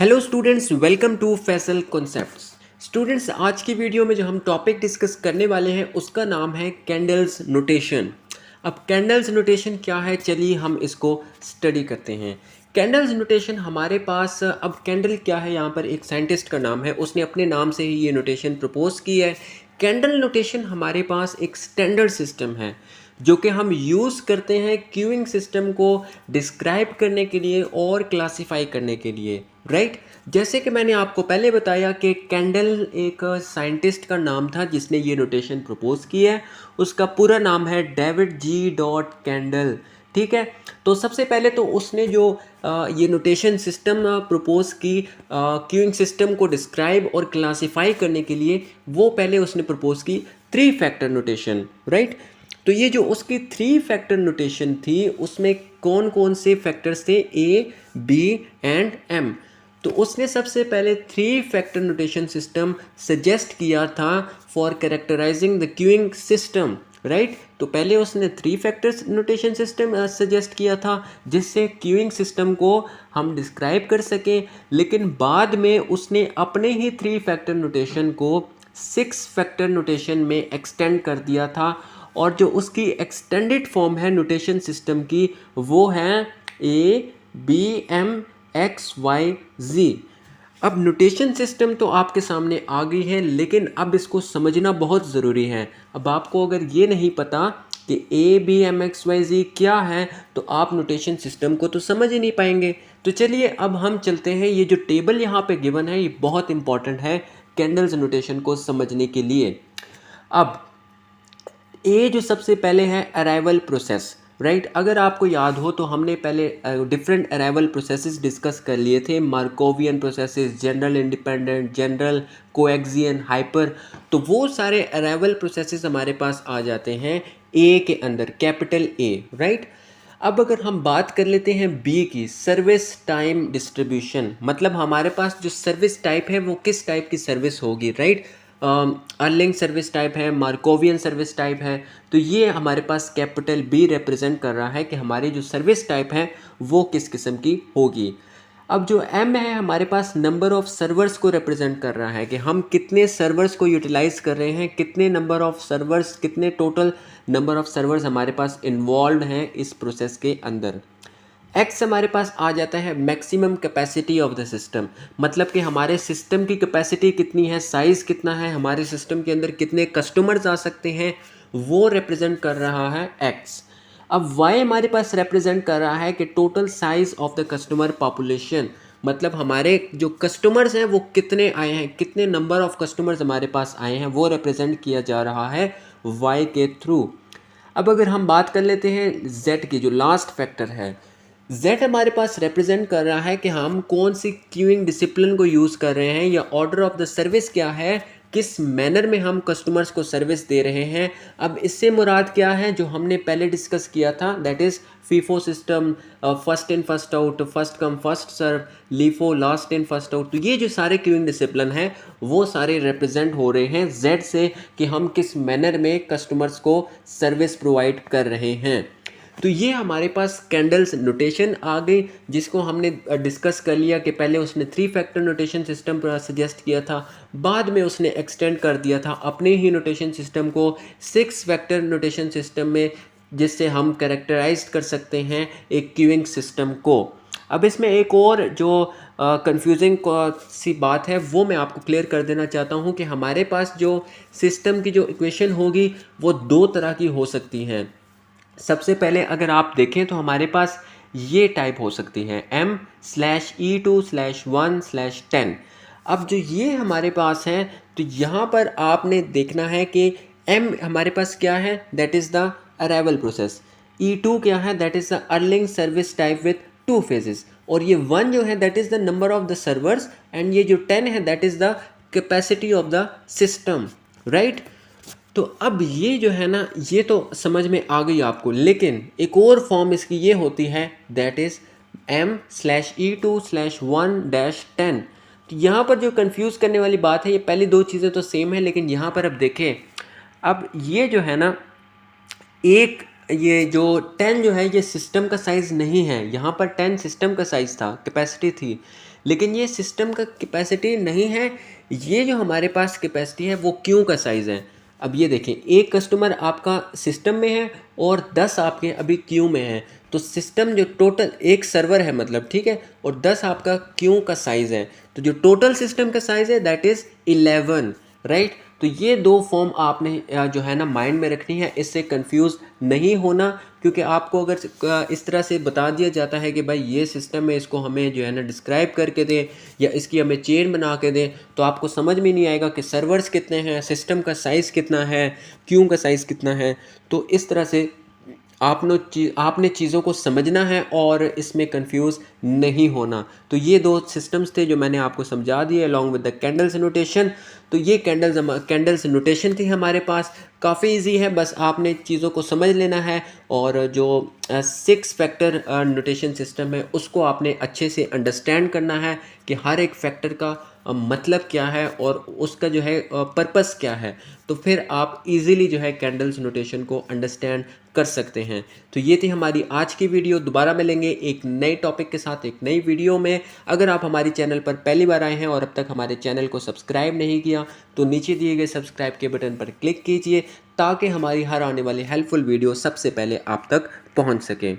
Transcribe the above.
Hello students, welcome to Faisal concepts. Students, आज की video में जो हम टॉपिक डिस्कस करने वाले हैं उसका नाम है कैंडल्स नोटेशन। अब कैंडल्स नोटेशन क्या है, चलिए हम इसको स्टडी करते हैं। कैंडल्स नोटेशन हमारे पास, अब कैंडल क्या है, यहाँ पर एक साइंटिस्ट का नाम है, उसने अपने नाम से ही ये नोटेशन प्रपोज की है। कैंडल नोटेशन हमारे पास एक स्टैंडर्ड सिस्टम है जो कि हम यूज़ करते हैं क्यूइंग सिस्टम को डिस्क्राइब करने के लिए और क्लासिफाई करने के लिए, राइट। जैसे कि मैंने आपको पहले बताया कि कैंडल एक साइंटिस्ट का नाम था जिसने ये नोटेशन प्रपोज की है। उसका पूरा नाम है डेविड जी डॉट कैंडल, ठीक है। तो सबसे पहले तो उसने जो ये नोटेशन सिस्टम प्रपोज की क्यूइंग सिस्टम को डिस्क्राइब और क्लासिफाई करने के लिए, वो पहले उसने प्रपोज की 3 फैक्टर नोटेशन, राइट। तो ये जो उसकी 3 फैक्टर नोटेशन थी उसमें कौन कौन से फैक्टर्स थे, ए, बी एंड एम। तो उसने सबसे पहले 3 फैक्टर नोटेशन सिस्टम सजेस्ट किया था for characterising the queuing system, right. तो पहले उसने 3 फैक्टर्स नोटेशन सिस्टम सजेस्ट किया था जिससे क्यूइंग सिस्टम को हम डिस्क्राइब कर सकें, लेकिन बाद में उसने अपने ही 3 फैक्टर नोटेशन को 6 फैक्टर नोटेशन में एक्सटेंड कर दिया था। और जो उसकी एक्सटेंडेड फॉर्म है नोटेशन सिस्टम की, वो है A B M X Y G. अब नोटेशन सिस्टम तो आपके सामने आ गई है, लेकिन अब इसको समझना बहुत ज़रूरी है। अब आपको अगर ये नहीं पता कि A B M X Y G क्या है तो आप नोटेशन सिस्टम को तो समझ ही नहीं पाएंगे। तो चलिए अब हम चलते हैं, ये जो टेबल यहाँ पे गिवन है ये बहुत इंपॉर्टेंट है कैंडल्स नोटेशन को समझने के लिए। अब ए जो सबसे पहले है अराइवल प्रोसेस, राइट। अगर आपको याद हो तो हमने पहले डिफरेंट अराइवल प्रोसेसेस डिस्कस कर लिए थे, Markovian processes, general independent, general कोएक्सियन, हाइपर। तो वो सारे अराइवल प्रोसेसेस हमारे पास आ जाते हैं ए के अंदर, कैपिटल ए, राइट। अब अगर हम बात कर लेते हैं बी की, सर्विस टाइम डिस्ट्रीब्यूशन, मतलब हमारे पास जो सर्विस टाइप है वो किस टाइप की सर्विस होगी, राइट। अर्लिंग सर्विस टाइप है, मार्कोवियन सर्विस टाइप है। तो ये हमारे पास कैपिटल बी रिप्रेजेंट कर रहा है कि हमारी जो सर्विस टाइप है वो किस किस्म की होगी। अब जो एम है हमारे पास नंबर ऑफ़ सर्वर्स को रिप्रेजेंट कर रहा है कि हम कितने सर्वर्स को यूटिलाइज कर रहे हैं, कितने नंबर ऑफ़ सर्वर्स, कितने टोटल नंबर ऑफ़ सर्वर्स हमारे पास इन्वॉल्व हैं इस प्रोसेस के अंदर। एक्स हमारे पास आ जाता है maximum capacity of the system, मतलब कि हमारे सिस्टम की कैपेसिटी कितनी है, साइज़ कितना है, हमारे सिस्टम के अंदर कितने कस्टमर्स आ सकते हैं, वो रिप्रेजेंट कर रहा है एक्स। अब वाई हमारे पास रिप्रेजेंट कर रहा है कि total size of the customer population, मतलब हमारे जो कस्टमर्स हैं वो कितने आए हैं, कितने नंबर ऑफ़ कस्टमर्स हमारे पास आए हैं, वो रिप्रेजेंट किया जा रहा है वाई के थ्रू। अब अगर हम बात कर लेते हैं जेड की, जो लास्ट फैक्टर है, जेड हमारे पास रिप्रेजेंट कर रहा है कि हम कौन सी क्यूइंग डिसिप्लिन को यूज़ कर रहे हैं या ऑर्डर ऑफ द सर्विस क्या है, किस मैनर में हम कस्टमर्स को सर्विस दे रहे हैं। अब इससे मुराद क्या है, जो हमने पहले डिस्कस किया था, that is FIFO system, first in first out, first come first serve, LIFO, last in first out. तो ये जो सारे क्यूइंग डिसिप्लिन हैं वो सारे रिप्रेजेंट हो रहे हैं जेड से कि हम किस मैनर में कस्टमर्स को सर्विस प्रोवाइड कर रहे हैं। तो ये हमारे पास कैंडल्स नोटेशन आ गई, जिसको हमने डिस्कस कर लिया कि पहले उसने 3 फैक्टर नोटेशन सिस्टम सजेस्ट किया था, बाद में उसने एक्सटेंड कर दिया था अपने ही नोटेशन सिस्टम को 6 फैक्टर नोटेशन सिस्टम में, जिससे हम कैरेक्टराइज कर सकते हैं एक क्यूइंग सिस्टम को। अब इसमें एक और जो कंफ्यूजिंग सी बात है वो मैं आपको क्लियर कर देना चाहता हूँ कि हमारे पास जो सिस्टम की जो इक्वेशन होगी वो 2 तरह की हो सकती हैं। सबसे पहले अगर आप देखें तो हमारे पास ये टाइप हो सकती है m/e2/1/10। अब जो ये हमारे पास है तो यहाँ पर आपने देखना है कि m हमारे पास क्या है, that is the arrival process. e2 क्या है, that is the Erling service type with 2 phases. और ये 1 जो है that is the number of the servers, and ये जो 10 है that is the capacity of the system, right. तो अब ये जो है ना, ये तो समझ में आ गई आपको, लेकिन एक और फॉर्म इसकी ये होती है, दैट इज़ m/e2/1-10। तो यहाँ पर जो कंफ्यूज करने वाली बात है, ये पहली 2 चीज़ें तो सेम है, लेकिन यहाँ पर अब देखें, अब ये जो है ना, एक ये जो 10 जो है ये सिस्टम का साइज़ नहीं है, यहाँ पर 10 सिस्टम का साइज़ था, कैपेसिटी थी, लेकिन ये सिस्टम का कैपेसिटी नहीं है, ये जो हमारे पास कैपेसिटी है वो क्यू का साइज़ है। अब ये देखें, एक कस्टमर आपका सिस्टम में है और 10 आपके अभी क्यू में है, तो सिस्टम जो टोटल एक सर्वर है मतलब, ठीक है, और 10 आपका क्यू का साइज़ है, तो जो टोटल सिस्टम का साइज़ है दैट इज़ 11, राइट। तो ये दो फॉर्म आपने जो है ना माइंड में रखनी है, इससे कंफ्यूज नहीं होना, क्योंकि आपको अगर इस तरह से बता दिया जाता है कि भाई ये सिस्टम है, इसको हमें जो है ना डिस्क्राइब करके दें या इसकी हमें चेन बना के दें, तो आपको समझ में नहीं आएगा कि सर्वर्स कितने हैं, सिस्टम का साइज़ कितना है, क्यू का साइज़ कितना है। तो इस तरह से आपने चीज़ों को समझना है और इसमें कंफ्यूज नहीं होना। तो ये दो सिस्टम्स थे जो मैंने आपको समझा दिए along with the candles notation. तो ये कैंडल्स नोटेशन थी हमारे पास, काफ़ी इजी है, बस आपने चीज़ों को समझ लेना है और जो 6 फैक्टर नोटेशन सिस्टम है उसको आपने अच्छे से अंडरस्टैंड करना है कि हर एक फैक्टर का मतलब क्या है और उसका जो है पर्पस क्या है। तो फिर आप इजीली जो है कैंडल्स नोटेशन को अंडरस्टैंड कर सकते हैं। तो ये थी हमारी आज की वीडियो। दोबारा मिलेंगे एक नए टॉपिक के साथ एक नई वीडियो में। अगर आप हमारी चैनल पर पहली बार आए हैं और अब तक हमारे चैनल को सब्सक्राइब नहीं किया तो नीचे दिए गए सब्सक्राइब के बटन पर क्लिक कीजिए ताकि हमारी हर आने वाली हेल्पफुल वीडियो सबसे पहले आप तक पहुंच सके।